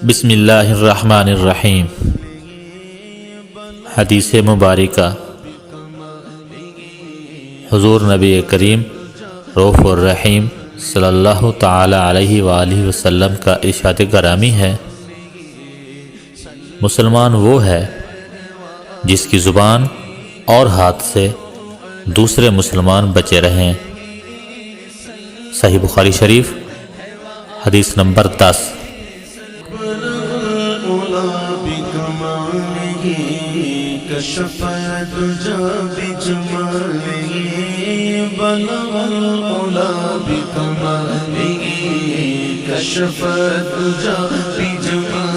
بسم اللہ الرحمن الرحیم۔ حدیث مبارکہ۔ حضور نبی کریم رؤوف الرحیم صلی اللہ تعالی علیہ وآلہ وسلم کا ارشاد گرامی ہے، مسلمان وہ ہے جس کی زبان اور ہاتھ سے دوسرے مسلمان بچے رہیں۔ صحیح بخاری شریف حدیث نمبر 10۔ كشف الدجى بجماله